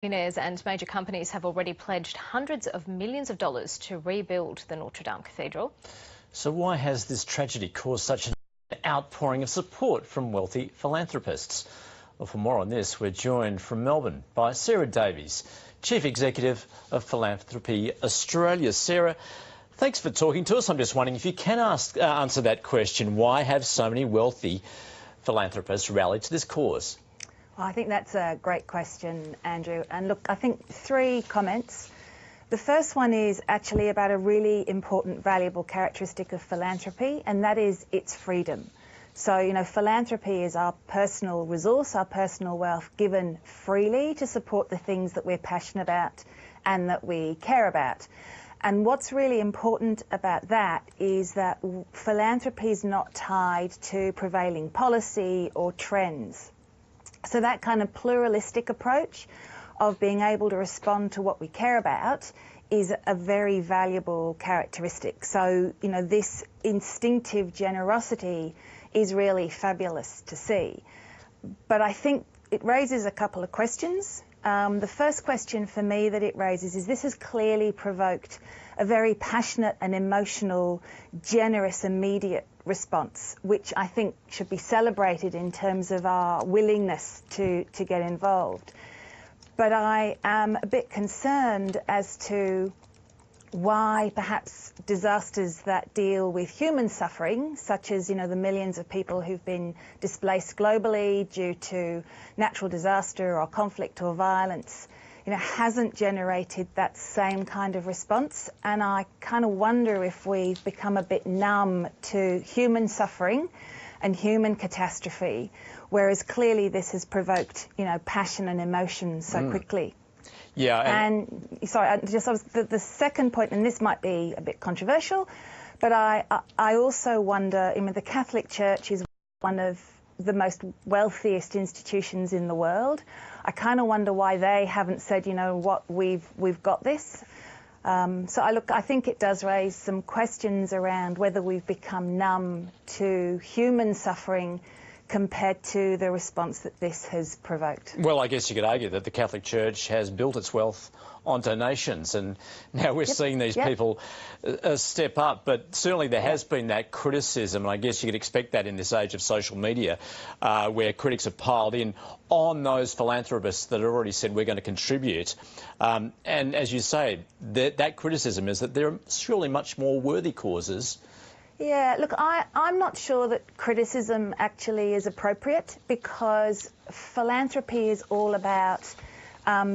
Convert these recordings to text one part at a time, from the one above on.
Millionaires and major companies have already pledged hundreds of millions of dollars to rebuild the Notre-Dame Cathedral. So why has this tragedy caused such an outpouring of support from wealthy philanthropists? Well, for more on this, we're joined from Melbourne by Sarah Davies, Chief Executive of Philanthropy Australia. Sarah, thanks for talking to us. I'm just wondering if you can answer that question. Why have so many wealthy philanthropists rallied to this cause? Well, I think that's a great question, Andrew. And look, I think three comments. The first one is actually about a really important, valuable characteristic of philanthropy, and that is its freedom. So, philanthropy is our personal resource, our personal wealth given freely to support the things that we're passionate about and that we care about. And what's really important about that is that philanthropy is not tied to prevailing policy or trends. So that kind of pluralistic approach of being able to respond to what we care about is a very valuable characteristic. So, this instinctive generosity is really fabulous to see. But I think it raises a couple of questions. The first question for me that it raises is this has clearly provoked a very passionate and emotional, generous, immediate response, which I think should be celebrated in terms of our willingness to get involved. But I am a bit concerned as to why perhaps disasters that deal with human suffering, such as, the millions of people who've been displaced globally due to natural disaster or conflict or violence, hasn't generated that same kind of response. And I kind of wonder if we've become a bit numb to human suffering and human catastrophe, whereas clearly this has provoked, passion and emotion so quickly. Yeah. And sorry, the second point, and this might be a bit controversial, but I also wonder, the Catholic Church is one of the most wealthiest institutions in the world. I kind of wonder why they haven't said, what, we've got this. So I think it does raise some questions around whether we've become numb to human suffering compared to the response that this has provoked. Well, I guess you could argue that the Catholic Church has built its wealth on donations, and now we're seeing these people step up. But certainly there has been that criticism, and I guess you could expect that in this age of social media, where critics have piled in on those philanthropists that have already said we're going to contribute. And as you say, that criticism is that there are surely much more worthy causes. Yeah, look, I'm not sure that criticism actually is appropriate, because philanthropy is all about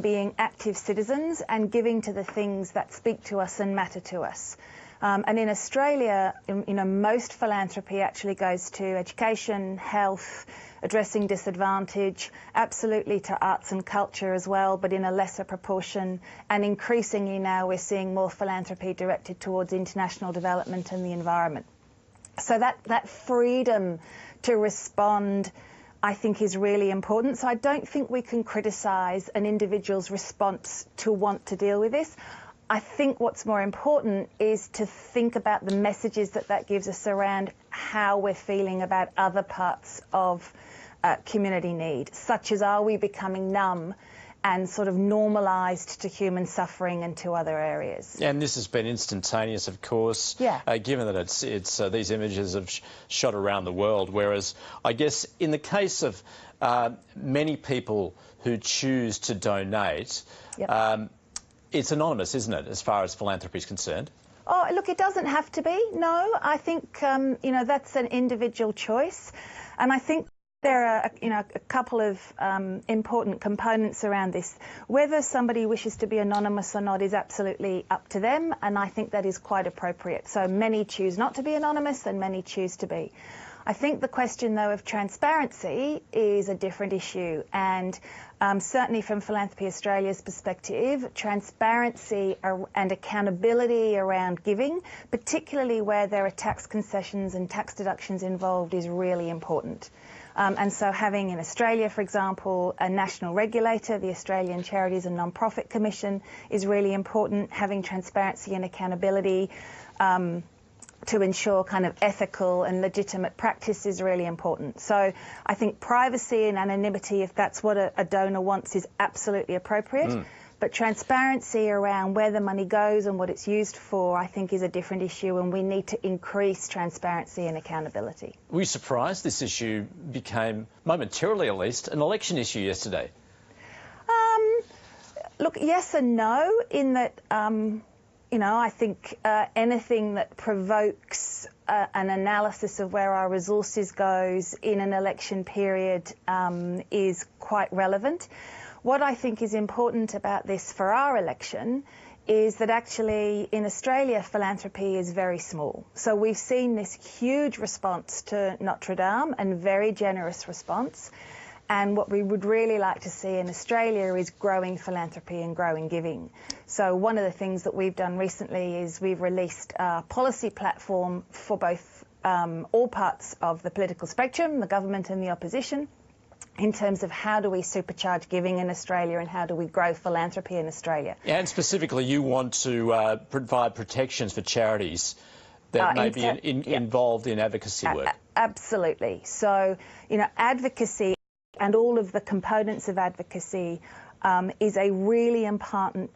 being active citizens and giving to the things that speak to us and matter to us. And in Australia, most philanthropy actually goes to education, health, addressing disadvantage, absolutely to arts and culture as well, but in a lesser proportion. And increasingly now we're seeing more philanthropy directed towards international development and the environment. So that freedom to respond, I think, is really important. So I don't think we can criticise an individual's response to want to deal with this. I think what's more important is to think about the messages that gives us around how we're feeling about other parts of community need, such as, are we becoming numb and sort of normalised to human suffering and to other areas. And this has been instantaneous, of course, given that it's these images have shot around the world, whereas I guess in the case of many people who choose to donate, it's anonymous, isn't it, as far as philanthropy is concerned? Oh, look, it doesn't have to be, no. I think, that's an individual choice. And I think there are, a couple of important components around this. Whether somebody wishes to be anonymous or not is absolutely up to them, and I think that is quite appropriate. So many choose not to be anonymous and many choose to be. I think the question, though, of transparency is a different issue, and certainly from Philanthropy Australia's perspective, transparency and accountability around giving, particularly where there are tax concessions and tax deductions involved, is really important. And so having in Australia, for example, a national regulator, the Australian Charities and Non-Profit Commission, is really important. Having transparency and accountability to ensure kind of ethical and legitimate practice is really important. So I think privacy and anonymity, if that's what a donor wants, is absolutely appropriate. But transparency around where the money goes and what it's used for, I think, is a different issue, and we need to increase transparency and accountability. Were you surprised this issue became, momentarily at least, an election issue yesterday? Look, yes and no, in that, you know, I think anything that provokes an analysis of where our resources goes in an election period is quite relevant. What I think is important about this for our election is that actually in Australia philanthropy is very small. So we've seen this huge response to Notre-Dame and very generous response. And what we would really like to see in Australia is growing philanthropy and growing giving. So one of the things that we've done recently is we've released a policy platform for both all parts of the political spectrum, the government and the opposition, in terms of how do we supercharge giving in Australia and how do we grow philanthropy in Australia. And specifically, you want to provide protections for charities that may be involved in advocacy work. Absolutely. So, you know, advocacy and all of the components of advocacy is a really important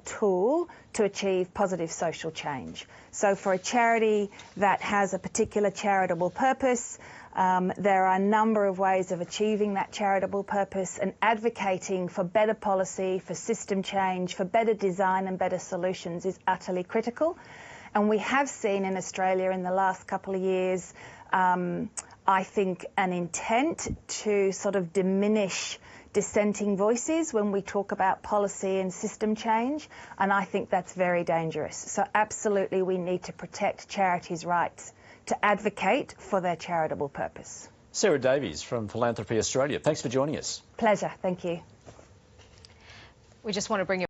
tool to achieve positive social change. So for a charity that has a particular charitable purpose, there are a number of ways of achieving that charitable purpose, and advocating for better policy, for system change, for better design and better solutions is utterly critical. And we have seen in Australia in the last couple of years, I think, an intent to sort of diminish dissenting voices when we talk about policy and system change, and I think that's very dangerous. So absolutely we need to protect charities' rights to advocate for their charitable purpose. Sarah Davies from Philanthropy Australia, thanks for joining us. Pleasure, thank you. We just want to bring you